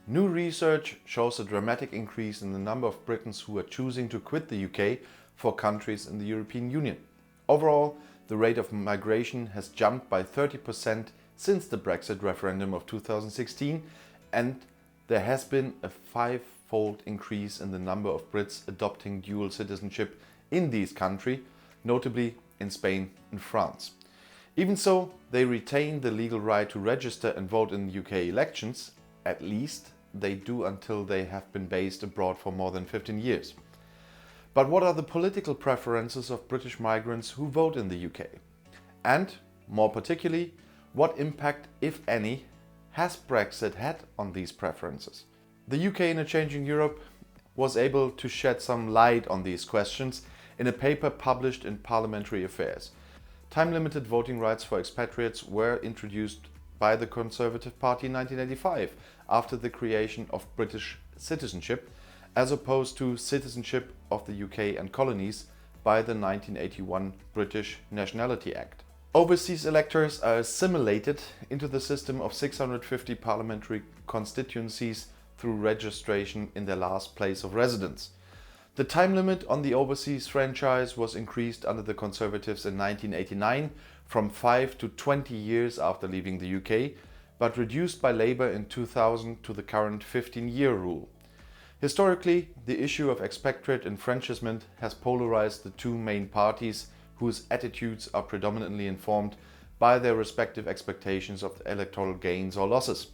New research shows a dramatic increase in the number of Britons who are choosing to quit the UK for countries in the European Union. Overall, the rate of migration has jumped by 30% since the Brexit referendum of 2016, and there has been a five-fold increase in the number of Brits adopting dual citizenship in these countries, notably in Spain and France. Even so, they retain the legal right to register and vote in UK elections. At least they do until they have been based abroad for more than 15 years. But what are the political preferences of British migrants who vote in the UK? And, more particularly, what impact, if any, has Brexit had on these preferences? The UK in a Changing Europe was able to shed some light on these questions in a paper published in Parliamentary Affairs. Time-limited voting rights for expatriates were introduced by the Conservative Party in 1985 after the creation of British citizenship, as opposed to citizenship of the UK and colonies by the 1981 British Nationality Act. Overseas electors are assimilated into the system of 650 parliamentary constituencies through registration in their last place of residence. The time limit on the overseas franchise was increased under the Conservatives in 1989 from 5 to 20 years after leaving the UK, but reduced by Labour in 2000 to the current 15-year rule. Historically, the issue of expatriate enfranchisement has polarized the two main parties, whose attitudes are predominantly informed by their respective expectations of electoral gains or losses.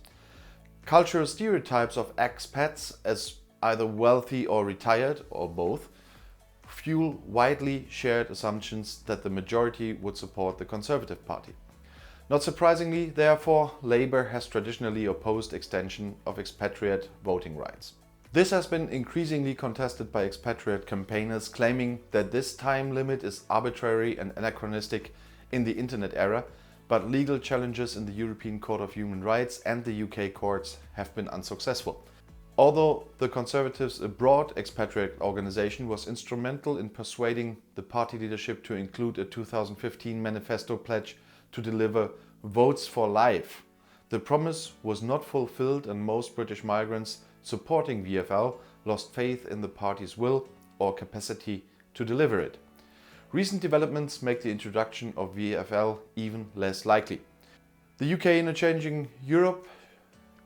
Cultural stereotypes of expats as either wealthy or retired, or both, fuel widely shared assumptions that the majority would support the Conservative Party. Not surprisingly, therefore, Labour has traditionally opposed extension of expatriate voting rights. This has been increasingly contested by expatriate campaigners, claiming that this time limit is arbitrary and anachronistic in the internet era, but legal challenges in the European Court of Human Rights and the UK courts have been unsuccessful. Although the Conservatives, a broad expatriate organisation, was instrumental in persuading the party leadership to include a 2015 manifesto pledge to deliver votes for life, the promise was not fulfilled, and most British migrants supporting VFL lost faith in the party's will or capacity to deliver it. Recent developments make the introduction of VFL even less likely. The UK in a Changing Europe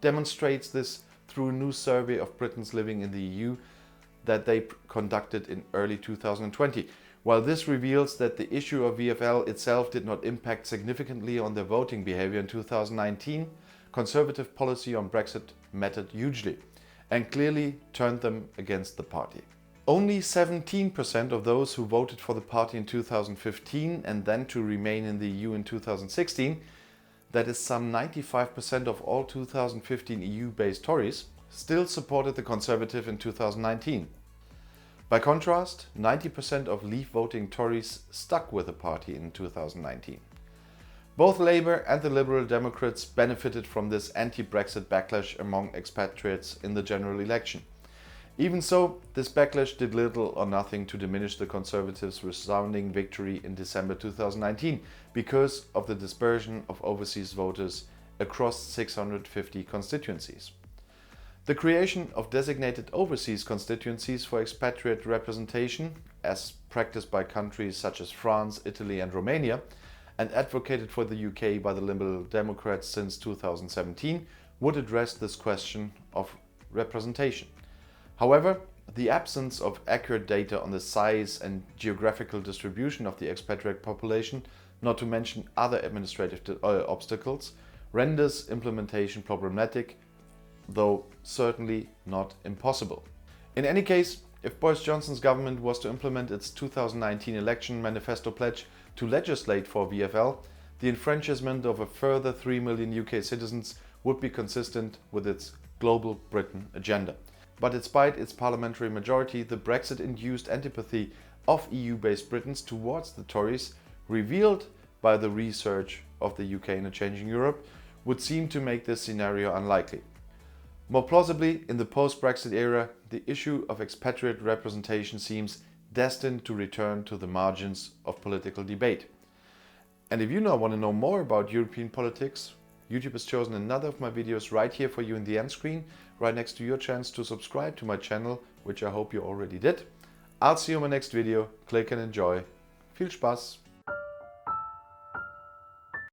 demonstrates this through a new survey of Britons living in the EU that they conducted in early 2020. While this reveals that the issue of VFL itself did not impact significantly on their voting behaviour in 2019, Conservative policy on Brexit mattered hugely and clearly turned them against the party. Only 17% of those who voted for the party in 2015 and then to remain in the EU in 2016, that is some 95% of all 2015 EU-based Tories, still supported the Conservative in 2019. By contrast, 90% of leave-voting Tories stuck with the party in 2019. Both Labour and the Liberal Democrats benefited from this anti-Brexit backlash among expatriates in the general election. Even so, this backlash did little or nothing to diminish the Conservatives' resounding victory in December 2019 because of the dispersion of overseas voters across 650 constituencies. The creation of designated overseas constituencies for expatriate representation, as practiced by countries such as France, Italy and Romania, and advocated for the UK by the Liberal Democrats since 2017, would address this question of representation. However, the absence of accurate data on the size and geographical distribution of the expatriate population, not to mention other administrative obstacles, renders implementation problematic, though certainly not impossible. In any case, if Boris Johnson's government was to implement its 2019 election manifesto pledge to legislate for VFL, the enfranchisement of a further 3 million UK citizens would be consistent with its Global Britain agenda. But despite its parliamentary majority, the Brexit-induced antipathy of EU-based Britons towards the Tories, revealed by the research of the UK in a Changing Europe, would seem to make this scenario unlikely. More plausibly, in the post-Brexit era, the issue of expatriate representation seems destined to return to the margins of political debate. And if you now want to know more about European politics, YouTube has chosen another of my videos right here for you in the end screen, right next to your chance to subscribe to my channel, which I hope you already did. I'll see you in my next video. Click and enjoy. Viel Spaß!